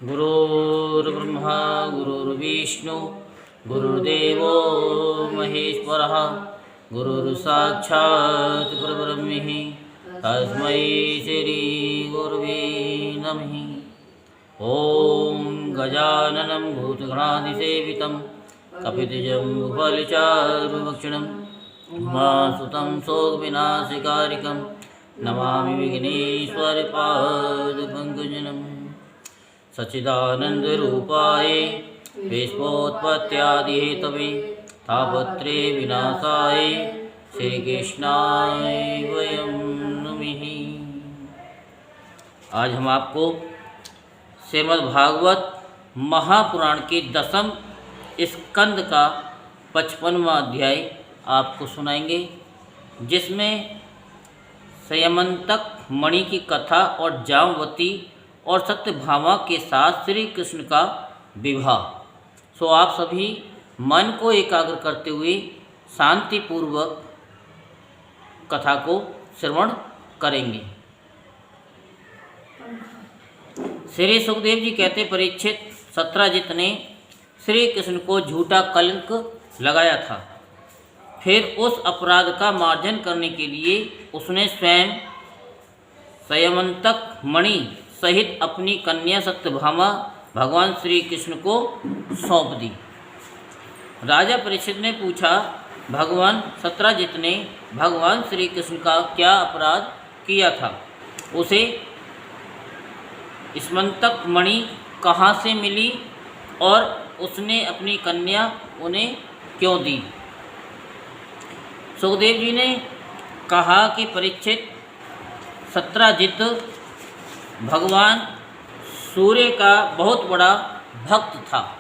गुरुर्ब्रह्मा गुरुर्विष्णु गुरुर्देवो महेश्वरः गुरुर्साक्षात् परब्रह्म तस्मै श्री गुरुवे नमः। ओम गजाननं भूतगणाधिसेवितं कपितजम्बुफलचारुभक्षणं उमासुतं शोकविनाशकारिकं नमामि विघ्नेश्वरपादपङ्कजम्। सच्चिदानन्दरूपाय विश्वोत्पत्त्यादिहेतवे तापत्रे विनाशाय श्रीकृष्णाय वयं नमः। आज हम आपको श्रीमद्भागवत महापुराण के 10वें स्कंद का 55वां अध्याय आपको सुनाएंगे, जिसमें संयमंतक मणि की कथा और जामवती और सत्यभामा के साथ श्री कृष्ण का विवाह। सो आप सभी मन को एकाग्र करते हुए शांतिपूर्वक कथा को श्रवण करेंगे। श्री सुखदेव जी कहते, परीक्षित, सत्राजित ने श्री कृष्ण को झूठा कलंक लगाया था। फिर उस अपराध का मार्जन करने के लिए उसने स्वयं संयमंतक मणि सहित अपनी कन्या सत्यभामा भगवान श्री कृष्ण को सौंप दी। राजा परीक्षित ने पूछा, भगवान सत्राजित ने भगवान श्री कृष्ण का क्या अपराध किया था? उसे स्मंतक मणि कहाँ से मिली और उसने अपनी कन्या उन्हें क्यों दी? सुखदेव जी ने कहा कि परीक्षित, सत्राजित भगवान सूर्य का बहुत बड़ा भक्त था।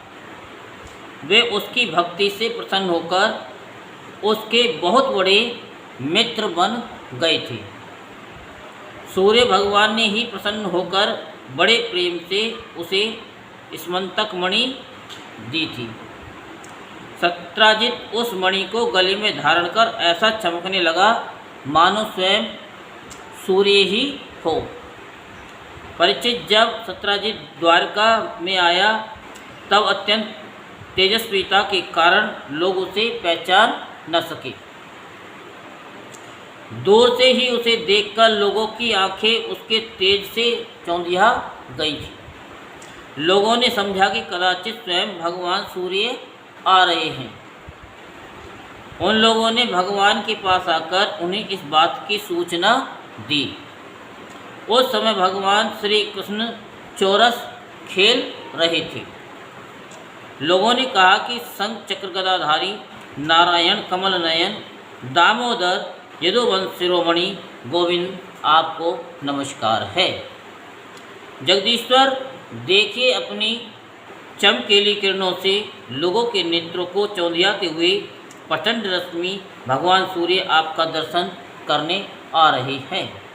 वे उसकी भक्ति से प्रसन्न होकर उसके बहुत बड़े मित्र बन गए थे। सूर्य भगवान ने ही प्रसन्न होकर बड़े प्रेम से उसे स्मंतक मणि दी थी। सत्राजित उस मणि को गले में धारण कर ऐसा चमकने लगा मानो स्वयं सूर्य ही हो। परीक्षित, जब सत्राजित द्वारका में आया तब अत्यंत तेजस्वीता के कारण लोग उसे पहचान न सके। दूर से ही उसे देखकर लोगों की आंखें उसके तेज से चौंधिया गई थी। लोगों ने समझा कि कदाचित स्वयं भगवान सूर्य आ रहे हैं। उन लोगों ने भगवान के पास आकर उन्हें इस बात की सूचना दी। उस समय भगवान श्री कृष्ण चौरस खेल रहे थे। लोगों ने कहा कि शंख चक्र गदाधारी नारायण कमल नयन दामोदर यदुवंश शिरोमणि गोविंद, आपको नमस्कार है। जगदीश्वर, देखिए अपनी चमकीली किरणों से लोगों के नेत्रों को चौंधियाते हुए प्रचंड रश्मि भगवान सूर्य आपका दर्शन करने आ रहे हैं।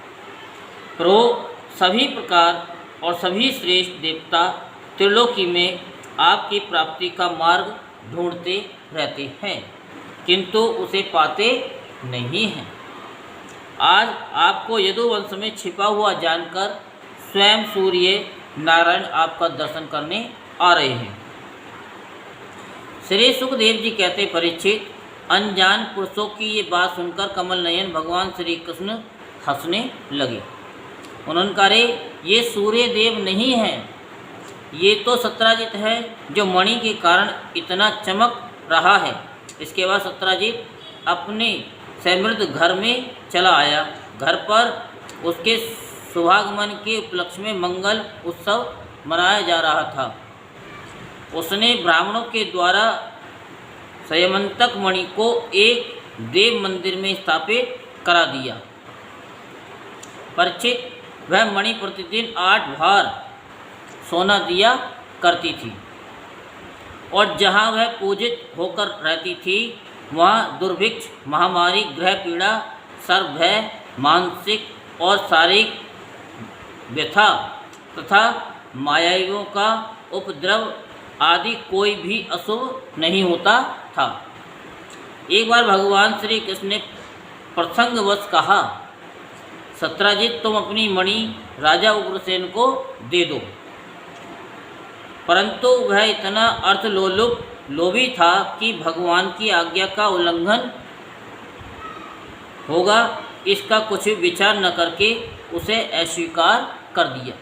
प्रभु, सभी प्रकार और सभी श्रेष्ठ देवता त्रिलोकी में आपकी प्राप्ति का मार्ग ढूंढते रहते हैं, किंतु उसे पाते नहीं हैं। आज आपको यदुवंश में छिपा हुआ जानकर स्वयं सूर्य नारायण आपका दर्शन करने आ रहे हैं। श्री सुखदेव जी कहते, परीक्षित, अनजान पुरुषों की ये बात सुनकर कमल नयन भगवान श्री कृष्ण हंसने लगे। उन्होंने कहा, ये सूर्य देव नहीं है, ये तो सत्राजित है जो मणि के कारण इतना चमक रहा है। इसके बाद सत्राजित अपने समृद्ध घर में चला आया। घर पर उसके शुभागमन के उपलक्ष्य में मंगल उत्सव मनाया जा रहा था। उसने ब्राह्मणों के द्वारा संयमंतक मणि को एक देव मंदिर में स्थापित करा दिया। परीक्षित, वह मणि प्रतिदिन 8 भार सोना दिया करती थी और जहाँ वह पूजित होकर रहती थी वहाँ दुर्भिक्ष, महामारी, ग्रह पीड़ा, सर्वभय, मानसिक और शारीरिक व्यथा तथा मायावियों का उपद्रव आदि कोई भी अशुभ नहीं होता था। एक बार भगवान श्री कृष्ण ने प्रसंगवश कहा, सत्राजित, तुम अपनी मणि राजा उग्रसेन को दे दो। परंतु वह इतना लोभी था कि भगवान की आज्ञा का उल्लंघन होगा इसका कुछ भी विचार न करके उसे अस्वीकार कर दिया।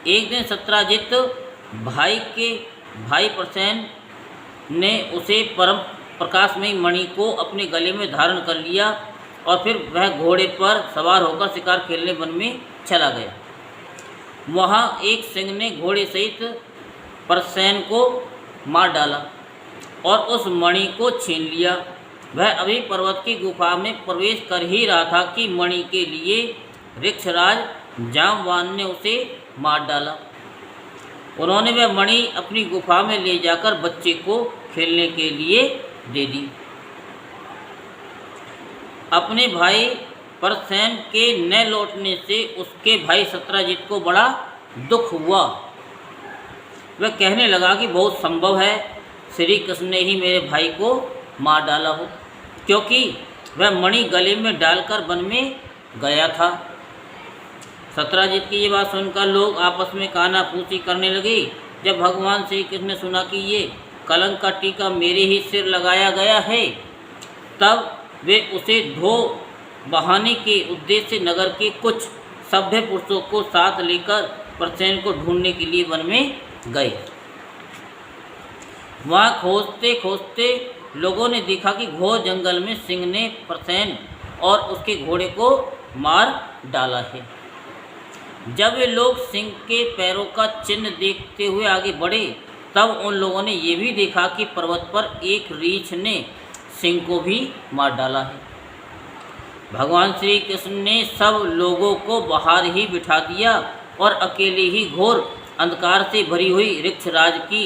एक दिन सत्राजित भाई प्रसेन ने उसे परम प्रकाशमयी मणि को अपने गले में धारण कर लिया और फिर वह घोड़े पर सवार होकर शिकार खेलने वन में चला गया। वहाँ एक सिंह ने घोड़े सहित प्रसेन को मार डाला और उस मणि को छीन लिया। वह अभी पर्वत की गुफा में प्रवेश कर ही रहा था कि मणि के लिए वृक्षराज जामवान ने उसे मार डाला। उन्होंने वह मणि अपनी गुफा में ले जाकर बच्चे को खेलने के लिए दे दी। अपने भाई प्रसेन के न लौटने से उसके भाई सत्राजित को बड़ा दुख हुआ। वह कहने लगा कि बहुत संभव है श्री कृष्ण ने ही मेरे भाई को मार डाला हो, क्योंकि वह मणि गले में डालकर वन में गया था। सत्राजित की ये बात सुनकर लोग आपस में कानाफूसी करने लगे। जब भगवान श्री कृष्ण ने सुना कि ये कलंक का टीका मेरे ही सिर लगाया गया है, तब वे उसे धो बहाने के उद्देश्य से नगर के कुछ सभ्य पुरुषों को साथ लेकर प्रसेन को ढूंढने के लिए वन में गए। वहाँ खोजते खोजते लोगों ने देखा कि घोर जंगल में सिंह ने प्रसेन और उसके घोड़े को मार डाला है। जब वे लोग सिंह के पैरों का चिन्ह देखते हुए आगे बढ़े, तब उन लोगों ने ये भी देखा कि पर्वत पर एक रीछ ने सिंह को भी मार डाला है। भगवान श्री कृष्ण ने सब लोगों को बाहर ही बिठा दिया और अकेले ही घोर अंधकार से भरी हुई वृक्षराज की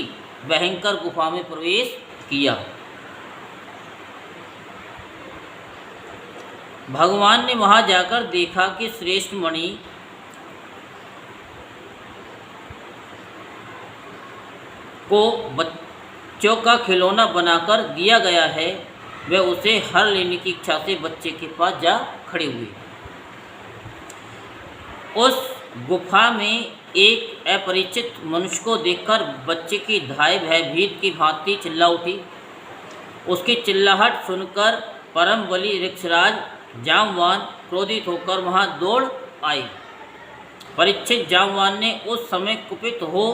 भयंकर गुफा में प्रवेश किया। भगवान ने वहां जाकर देखा कि श्रेष्ठ मणि को बच्चों का खिलौना बनाकर दिया गया है। वे उसे हर लेने की इच्छा से बच्चे के पास जा खड़े हुए। उस गुफा में एक अपरिचित मनुष्य को देखकर बच्चे की धाय भयभीत की भांति चिल्ला उठी। उसकी चिल्लाहट सुनकर परम बली वृक्षराज जामवान क्रोधित होकर वहां दौड़ आए। परीक्षित जामवान ने उस समय कुपित हो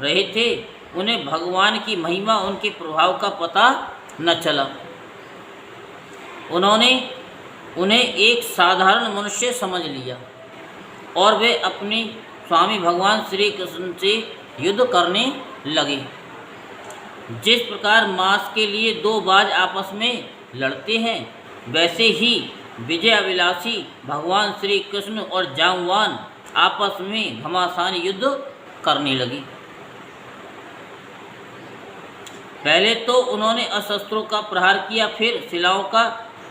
रहे थे। उन्हें भगवान की महिमा उनके प्रभाव का पता न चला। उन्होंने उन्हें एक साधारण मनुष्य समझ लिया और वे अपने स्वामी भगवान श्री कृष्ण से युद्ध करने लगे। जिस प्रकार मांस के लिए दो बाज आपस में लड़ते हैं, वैसे ही विजयाभिलाषी भगवान श्री कृष्ण और जामवान आपस में घमासान युद्ध करने लगे। पहले तो उन्होंने अस्त्रों का प्रहार किया, फिर शिलाओं का,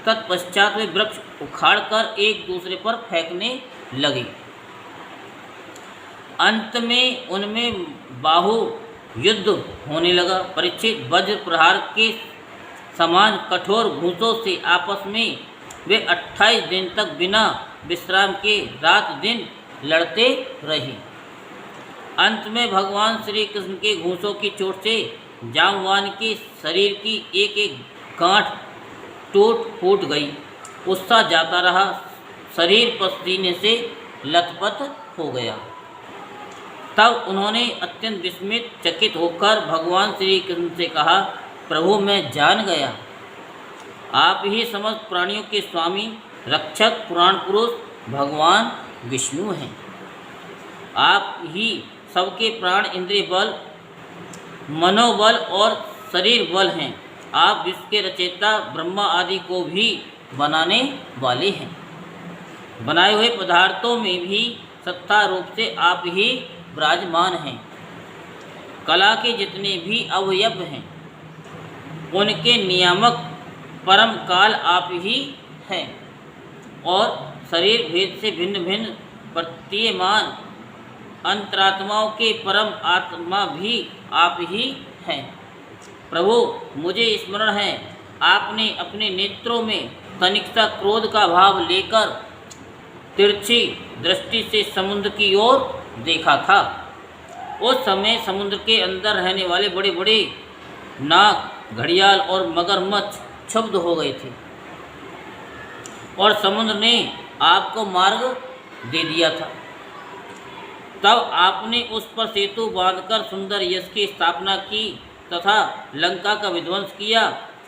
तत्पश्चात वे वृक्ष उखाड़कर एक दूसरे पर फेंकने लगे। अंत में उनमें बाहु युद्ध होने लगा। परीक्षित वज्र प्रहार के समान कठोर घूंसों से आपस में वे 28 दिन तक बिना विश्राम के रात दिन लड़ते रहे। अंत में भगवान श्री कृष्ण के घूंसों की चोट से जामवान के शरीर की एक एक गांठ टूट फूट गई। उत्साह जाता रहा, शरीर पसीने से लथपथ हो गया। तब उन्होंने अत्यंत विस्मित चकित होकर भगवान श्री कृष्ण से कहा, प्रभु मैं जान गया, आप ही समस्त प्राणियों के स्वामी, रक्षक, पुराण पुरुष भगवान विष्णु हैं। आप ही सबके प्राण, इंद्रिय बल, मनोबल और शरीर बल हैं। आप विश्व के रचयिता, ब्रह्मा आदि को भी बनाने वाले हैं। बनाए हुए पदार्थों में भी सत्ता रूप से आप ही विराजमान हैं। कला के जितने भी अवयव हैं, उनके नियामक परम काल आप ही हैं और शरीर भेद से भिन्न भिन्न प्रतीयमान अंतरात्माओं के परम आत्मा भी आप ही हैं। प्रभु मुझे स्मरण है, आपने अपने नेत्रों में तनिक सा क्रोध का भाव लेकर तिरछी दृष्टि से समुद्र की ओर देखा था। उस समय समुद्र के अंदर रहने वाले बड़े बड़े नाग, घड़ियाल और मगरमच्छ क्षुब्ध हो गए थे और समुद्र ने आपको मार्ग दे दिया था। तब आपने उस पर सेतु बांधकर सुंदर यश की स्थापना की तथा लंका का विध्वंस किया।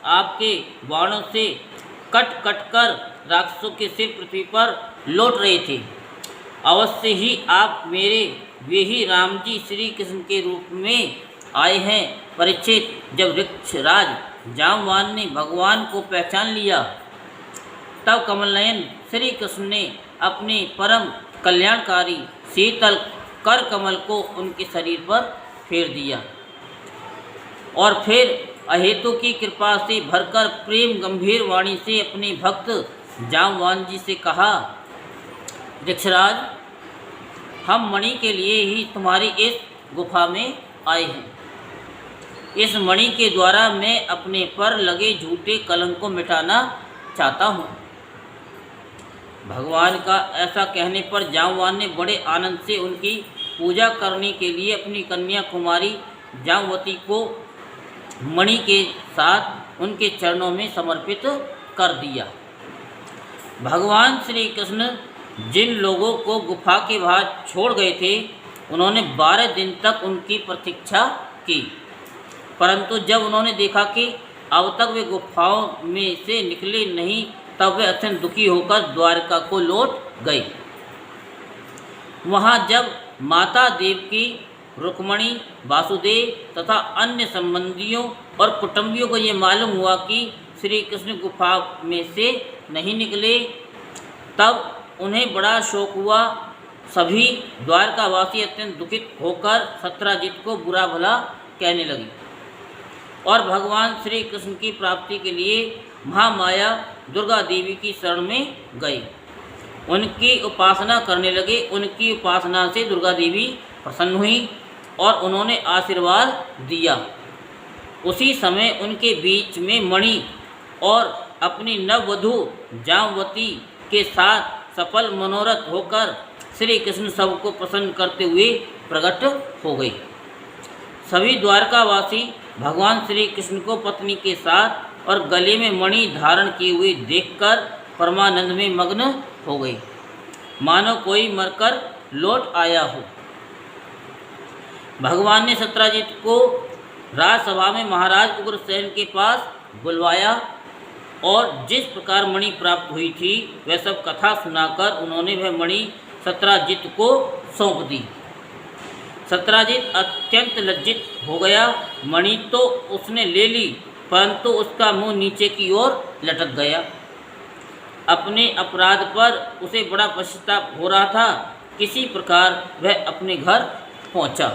आपके बाणों से कट कट कर राक्षसों के सिर पृथ्वी पर लौट रहे थे। अवश्य ही आप मेरे वे ही राम जी श्री कृष्ण के रूप में आए हैं। परीक्षित, जब वृक्षराज जामवान ने भगवान को पहचान लिया तब कमलनयन श्री कृष्ण ने अपने परम कल्याणकारी शीतल कर कमल को उनके शरीर पर फेर दिया और फिर अहेतु की कृपा से भरकर प्रेम गंभीर वाणी से अपने भक्त जामवान जी से कहा, वृक्षराज, हम मणि के लिए ही तुम्हारी इस गुफा में आए हैं। इस मणि के द्वारा मैं अपने पर लगे झूठे कलंक को मिटाना चाहता हूँ। भगवान का ऐसा कहने पर जामवान ने बड़े आनंद से उनकी पूजा करने के लिए अपनी कन्या कुमारी जामवती को मणि के साथ उनके चरणों में समर्पित कर दिया। भगवान श्री कृष्ण जिन लोगों को गुफा के बाहर छोड़ गए थे उन्होंने 12 दिन तक उनकी प्रतीक्षा की, परंतु जब उन्होंने देखा कि अब तक वे गुफाओं में से निकले नहीं तब वे अत्यंत दुखी होकर द्वारका को लौट गए। वहाँ जब माता देवकी, रुक्मणी, वासुदेव तथा अन्य संबंधियों और कुटुंबियों को ये मालूम हुआ कि श्री कृष्ण गुफा में से नहीं निकले तब उन्हें बड़ा शोक हुआ। सभी द्वारकावासी अत्यंत दुखित होकर सत्राजित को बुरा भला कहने लगे और भगवान श्री कृष्ण की प्राप्ति के लिए महामाया दुर्गा देवी की शरण में गए। उनकी उपासना करने लगे। उनकी उपासना से दुर्गा देवी प्रसन्न हुई और उन्होंने आशीर्वाद दिया। उसी समय उनके बीच में मणि और अपनी नववधू जामवती के साथ सफल मनोरथ होकर श्री कृष्ण सबको प्रसन्न करते हुए प्रकट हो गए। सभी द्वारकावासी भगवान श्री कृष्ण को पत्नी के साथ और गले में मणि धारण किए हुए देखकर परमानंद में मग्न हो गए, मानो कोई मरकर लौट आया हो। भगवान ने सत्राजित को राजसभा में महाराज उग्रसेन के पास बुलवाया और जिस प्रकार मणि प्राप्त हुई थी वह सब कथा सुनाकर उन्होंने वह मणि सत्राजित को सौंप दी। सत्राजित अत्यंत लज्जित हो गया। मणि तो उसने ले ली परंतु उसका मुंह नीचे की ओर लटक गया। अपने अपराध पर उसे बड़ा पश्चाताप हो रहा था। किसी प्रकार वह अपने घर पहुंचा।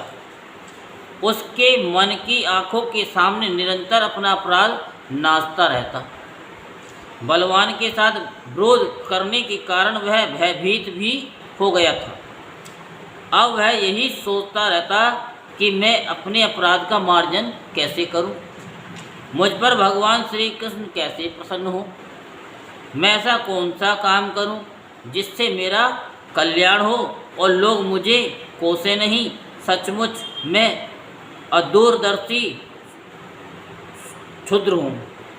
उसके मन की आंखों के सामने निरंतर अपना अपराध नाचता रहता। बलवान के साथ विरोध करने के कारण वह भयभीत भी हो गया था। अब वह यही सोचता रहता कि मैं अपने अपराध का मार्जन कैसे करूं, मुझ पर भगवान श्री कृष्ण कैसे प्रसन्न हो, मैं ऐसा कौन सा काम करूं जिससे मेरा कल्याण हो और लोग मुझे कोसे नहीं। सचमुच मैं अदूरदर्शी क्षुद्र हूँ।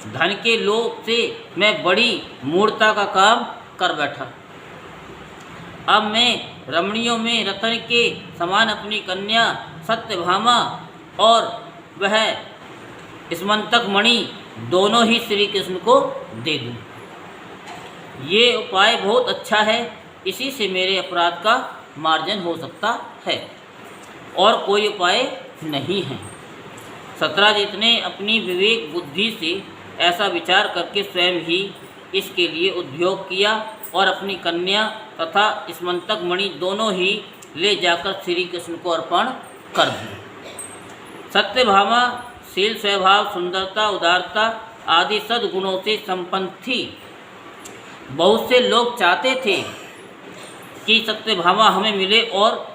धन के लोभ से मैं बड़ी मूर्खता का काम कर बैठा। अब मैं रमणियों में रतन के समान अपनी कन्या सत्यभामा और वह स्मंतक मणि दोनों ही श्री कृष्ण को दे दूँ। ये उपाय बहुत अच्छा है। इसी से मेरे अपराध का मार्जन हो सकता है और कोई उपाय नहीं है। सत्राजित ने अपनी विवेक बुद्धि से ऐसा विचार करके स्वयं ही इसके लिए उद्योग किया और अपनी कन्या तथा स्मंतक मणि दोनों ही ले जाकर श्री कृष्ण को अर्पण कर दी। सत्यभामा शील, स्वभाव, सुंदरता, उदारता आदि सद्गुणों से संपन्न थी। बहुत से लोग चाहते थे कि सत्यभामा हमें मिले और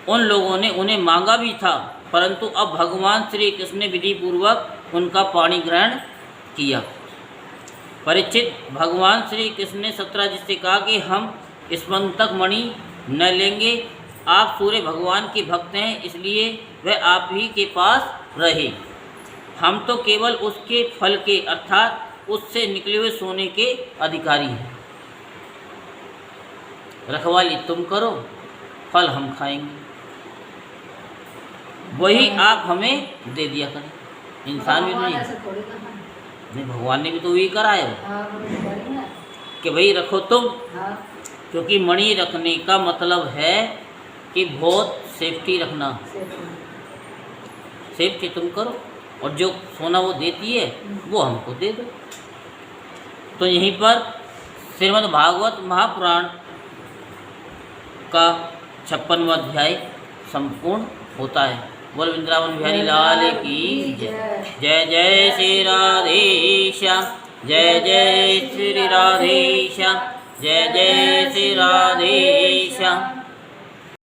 उन लोगों ने उन्हें मांगा भी था, परंतु अब भगवान श्री कृष्ण ने विधि पूर्वक उनका पाणी ग्रहण किया। परीक्षित, भगवान श्री कृष्ण ने सत्राजित से कहा कि हम स्मंतक मणि न लेंगे आप सूर्य भगवान के भक्त हैं, इसलिए वह आप ही के पास रहे। हम तो केवल उसके फल के अर्थात उससे निकले हुए सोने के अधिकारी हैं। रखवाली तुम करो, फल हम खाएंगे, वही आप हमें दे दिया करें। इंसान भी नहीं, भगवान ने भी तो वही कराया कि भाई रखो तुम, क्योंकि मणि रखने का मतलब है कि बहुत सेफ्टी रखना। सेफ्टी तुम करो और जो सोना वो देती है वो हमको दे दो। तो यहीं पर श्रीमद् भागवत महापुराण का 56वां अध्याय संपूर्ण होता है। बोल वृंदावन बिहारी लाल की जय। जय जय श्री राधेश्याम, जय जय श्री राधेश्याम, जय जय श्री राधेश्याम।